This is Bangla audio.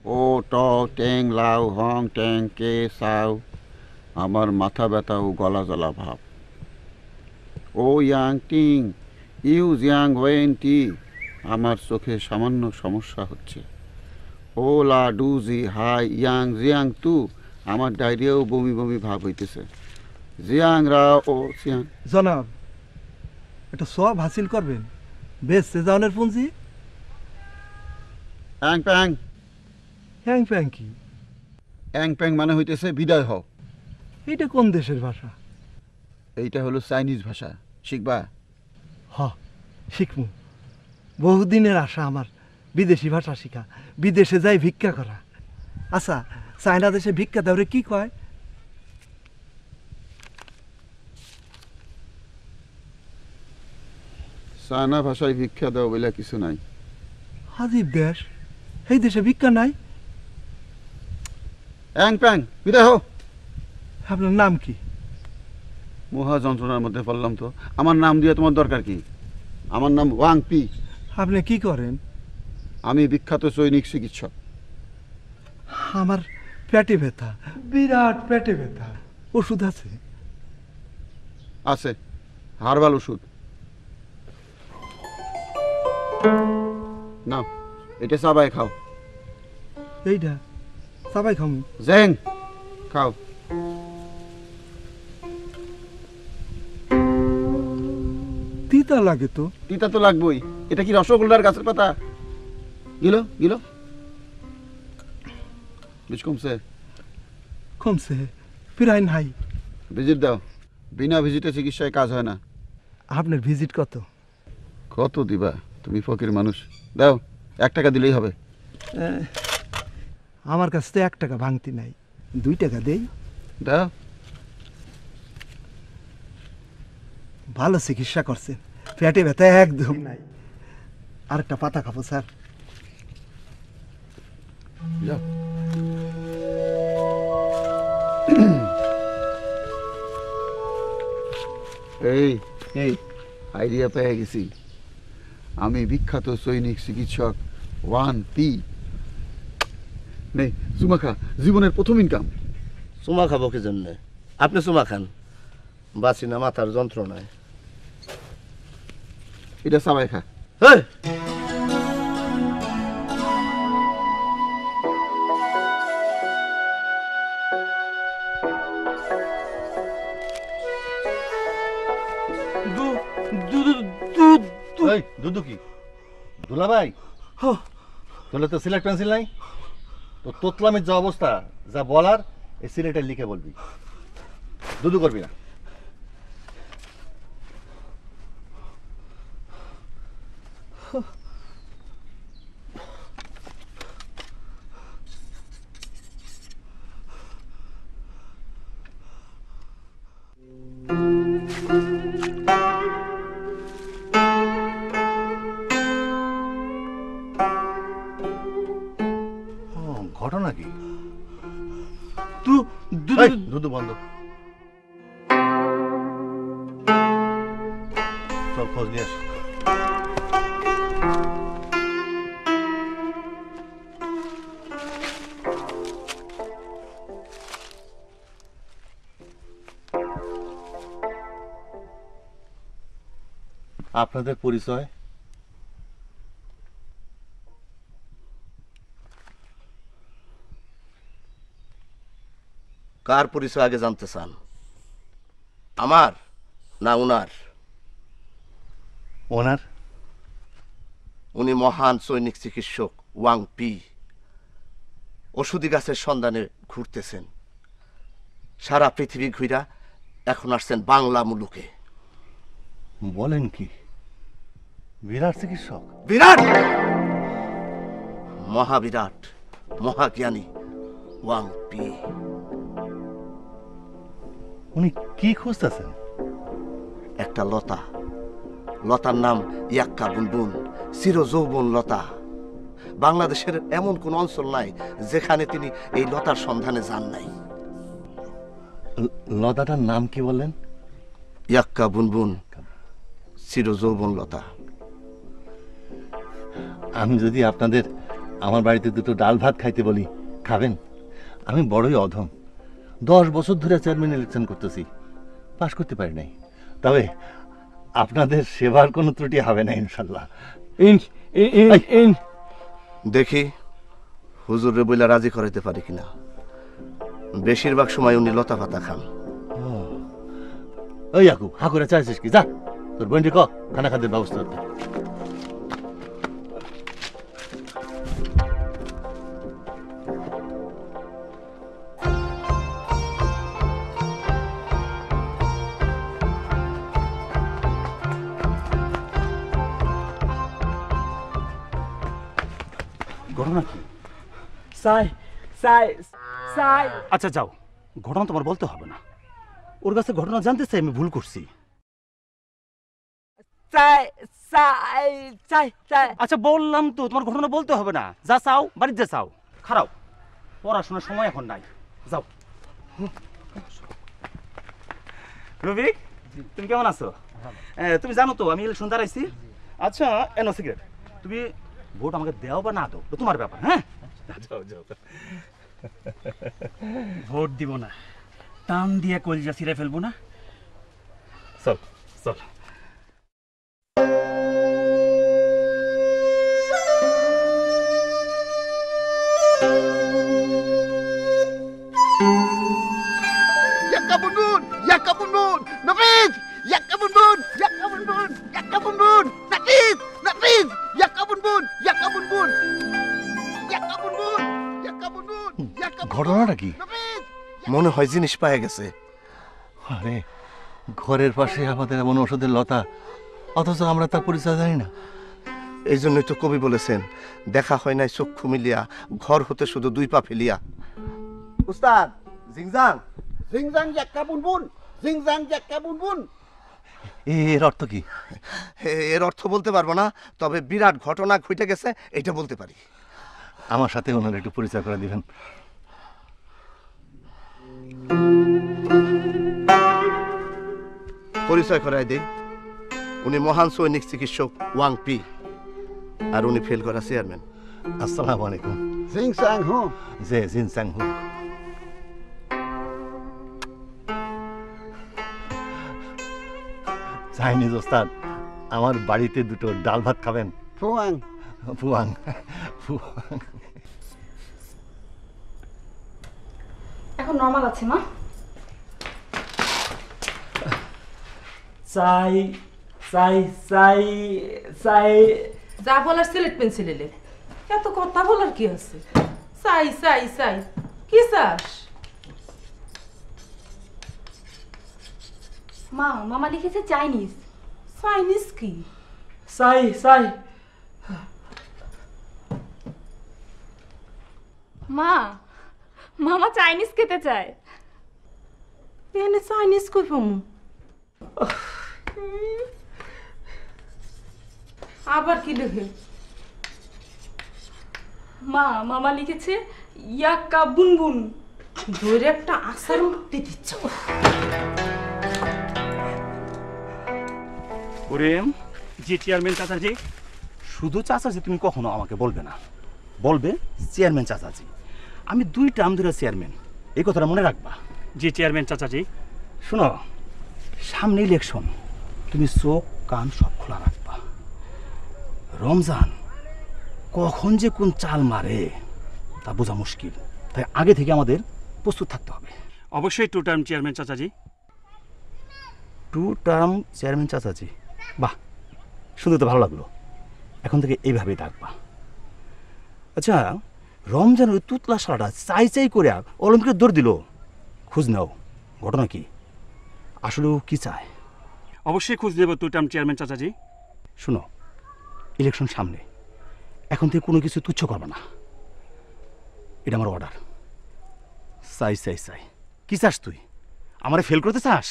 ও ট টেং লাউ হং ট্যাং কে সাউ, আমার মাথা ব্যথা ও গলা জ্বলা ভাব। ও ইয়াং টিং ইউ জিয়াং ওয়েন টি, আমার চোখে সামান্য সমস্যা হচ্ছে। ও লা ডু জি হাই ইয়াং জিয়াং তু, আমার ডায়রিয়াও বমি বমি ভাব হইতেছে। জিয়াং রা ও সিয়াং। জনাব, এটা সব হাসিল করবেন বেশ সেজানের পুঁজি। অ্যাং প্যাং। হ্যাং প্যাং কি? অ্যাং প্যাং মানে হইতেছে বিদায় হও। এইটা কোন দেশের ভাষা? এইটা হলো চাইনিজ ভাষা, শিখবা? হ, শিখমু। বহুদিনের আশা আমার বিদেশি ভাষা শিখা, বিদেশে যাই ভিক্ষা করা। আচ্ছা, চায়না দেশে ভিক্ষা দেওয়ারে কি কয়? চায়না ভাষায় ভিক্ষা দেওয়া বলে কিছু নাই। হাজিব দেশ, এই দেশে ভিক্ষা নাই। অ্যাং প্যাং, বিদায় হও। আপনার নাম কি? মহা যন্ত্রণার মধ্যে পড়লাম তো। আমার নাম দিয়ে তোমার দরকার কি? আমার নাম ওয়াং পি। আপনি কি করেন? আমি বিখ্যাত সৈনিক চিকিৎসক। আমার পেটে ব্যথা, বিরাট পেটে ব্যথা। ওষুধ আছে? আছে, হার্বাল ওষুধ। নাও, এটা চাবাই খাও। এইটা সবাই খামু। জেং, খাও। তিতা লাগে তো। তিতা তো লাগবেই। এটা কি রসগোল্লার গাছের পাতা? গিলো গিলো। বিষ কমছে? কমছে, প্রায় নাই। ভিজিট দাও। বিনা ভিজিটে চিকিৎসায় কাজ হয় না। আপনার ভিজিট কত? কত দিবা? তুমি ফকির মানুষ। দাও, 1 টাকা দিলেই হবে। আমার কাছে তো 1 টাকা ভাঙতি নাই, 2 টাকা দেই। দাও। ভালো চিকিৎসা করছেন, পেটে ব্যথা একদম নাই। আরেকটা পাতা খাবো স্যার। যাও। এই এই আইডিয়া পেয়ে গেছি। আমি বিখ্যাত সৈনিক চিকিৎসক ওয়ান পি। নেই চুমা খা, জীবনের প্রথম ইনকাম। চুমা খাবো কি জন্যে? আপনি চুমা খান, বাঁচি না মাথার যন্ত্রণায়। এটা সবাই খা। হেই! এই দুদু কি দুলাভাই? তোলে তো সিলেট পেন্সিল নাই তো? তোতলামের যে অবস্থা, যা বলার এই সিলেটে লিখে বলবি, দুদু করবি না। ঘটনা কি? এই, দুদু বন্ধ। চল খোঁজ নিয়ে আসি। আপনাদের পরিচয়? কার পরিচয় আগে জানতে চান, আমার না উনার? ওনার। উনি মহান সৈনিক চিকিৎসক ওয়াং পি। ওষুধি গাছের সন্ধানে ঘুরতেছেন সারা পৃথিবী ঘুরা, এখন আসছেন বাংলা মুলুকে। বলেন কি? বিরাট চিকিৎসক? বিরাট, মহাবিরাট, মহাজ্ঞানী ওয়াং পি। উনি কি খুঁজতেছেন? একটা লতা, লতার নাম ইয়াক্কা বুনবুন, চির যৌবন লতা। বাংলাদেশের এমন কোন অঞ্চল নাই যেখানে তিনি এই লতার সন্ধানে যান নাই। লতাটার নাম কি বললেন? ইয়াক্কা বুনবুন, চির যৌবন লতা। আমি যদি আপনাদের আমার বাড়িতে দুটো ডাল ভাত খাইতে বলি, খাবেন? আমি বড়ই অধম, 10 বছর ধরে চেয়ারম্যান ইলেকশন করতেছি, পাশ করতে পারি নাই। তবে আপনাদের সেবার কোনো ত্রুটি হবে না ইনশাল্লাহ। দেখি হুজুরে বইলা রাজি করাইতে পারি কিনা। বেশিরভাগ সময় উনি লতা পাতা খান। ওই আকু হাকুরা চাইছিস কি? যা তোর বোনটি ক খানা খাদ্যের ব্যবস্থা করতে। ঘটনা কি? চাই চাই চাই। আচ্ছা যাও, ঘটনা তোমার বলতে হবে না। ওর কাছে ঘটনা জানতে চাই আমি ভুল করছি। চাই চাই চাই চাই। আচ্ছা বললাম তো তোমার ঘটনা বলতে হবে না। যা চাও বাড়িতে চাও। খারাপ, পড়াশোনার সময় এখন নাই, যাও। রবি, তুমি কেমন আছো? তুমি জানো তো আমি ইলেকশন দাঁড়াইছি। আচ্ছা এনো সিগারেট, তুমি ভোট আমাকে দেও বা না দাও তোমার ব্যাপার। হ্যাঁ যাও যাও। ভোট দিব না, টান দিয়ে কলজা ছিঁড়ে ফেলবো না। চল চল। Yakka Bunbun! Yakka Bunbun! Nafid! Yakka Bunbun! Yakka Bunbun! Yakka Bunbun! Nafid! Nafid! Yakka Bunbun! Yakka Bunbun! Yakka Bunbun! Yakka Bunbun! Yakka Bunbun! ঘটনাটা কি? Nafid! মনে হয় জিনিস পায়ে গেছে। আরে ঘরের পাশে আমাদের এমন ওষুধের লতা, অথচ আমরা তার পরিচয় জানি না। এই জন্যই তো কবি বলেছেন, দেখা হয় নাই চক্ষু মিলিয়া, ঘর হতে শুধু 2 পা ফেলিয়া। উস্তাদ জিংজাং, Zingzang Yakka Bunbun! Zingzang Yakka Bunbun! এর অর্থ কি? এর অর্থ বলতে পারবো না, তবে বিরাট ঘটনা ঘটে গেছে এটা বলতে পারি। আমার সাথে ওনার একটু পরিচয় করে দিবেন। পরিচয় করাই দেই, উনি মহান সৈনিক চিকিৎসক ওয়াং পি, আর উনি ফেল করা চেয়ারম্যান। আসসালামু আলাইকুম। Zingzang Ho! জে জিন স্যাং হু। চাইনিজ ওস্তাদ, আমার বাড়িতে দুটো ডাল ভাত খাবেন? Phuang! ফুয়াং ফুয়াং। এখন নরমাল আছে মা। চাই চাই চাই চাই। যা বলার সিলেট পেন্সিল এলে, এত কথা বলার কি আছে? চাই চাই চাই, কি চাস? মা, মামা লিখেছে চাইনিজ। চাইনিজ কি? চাই চাই। মা, মামা চাইনিজ খেতে চায়। এনে চাইনিজ কই পামু? আবার কি লিখে? মা, মামা লিখেছে ইয়াক্কা বুনবুন। ধরে একটা আসার উঠতে দিচ্ছ। ওরে যে চেয়ারম্যান চাচাজি, শুধু চাচাজি তুমি কখনো আমাকে বলবে না, বলবে চেয়ারম্যান চাচাজি। আমি 2 টার্ম ধরে চেয়ারম্যান, এই কথাটা মনে রাখবা। যে চেয়ারম্যান চাচাজি, শোনো, সামনে ইলেকশন, তুমি চোখ কান সব খোলা রাখবা। রমজান কখন যে কোন চাল মারে তা বোঝা মুশকিল, তাই আগে থেকে আমাদের প্রস্তুত থাকতে হবে। অবশ্যই 2 টার্ম চেয়ারম্যান চাচাজি। 2 টার্ম চেয়ারম্যান চাচাজি, বাহ, শুনতে তো ভালো লাগলো। এখন থেকে এইভাবেই ডাকবা। আচ্ছা, রমজানের ওই তুতলা শালাটা চাই চাই করে অলিম্পিকের দৌড় দিল, খোঁজ নাও ঘটনা কি, আসলে ও কি চায়? অবশ্যই খোঁজ দেব 2 টার্ম চেয়ারম্যান চাচাজি। শোনো, ইলেকশন সামনে, এখন থেকে কোনো কিছু তুচ্ছ করবে না, এটা আমার অর্ডার। চাই চাই চাই। কি চাস তুই? আমারে ফেল করতে চাস?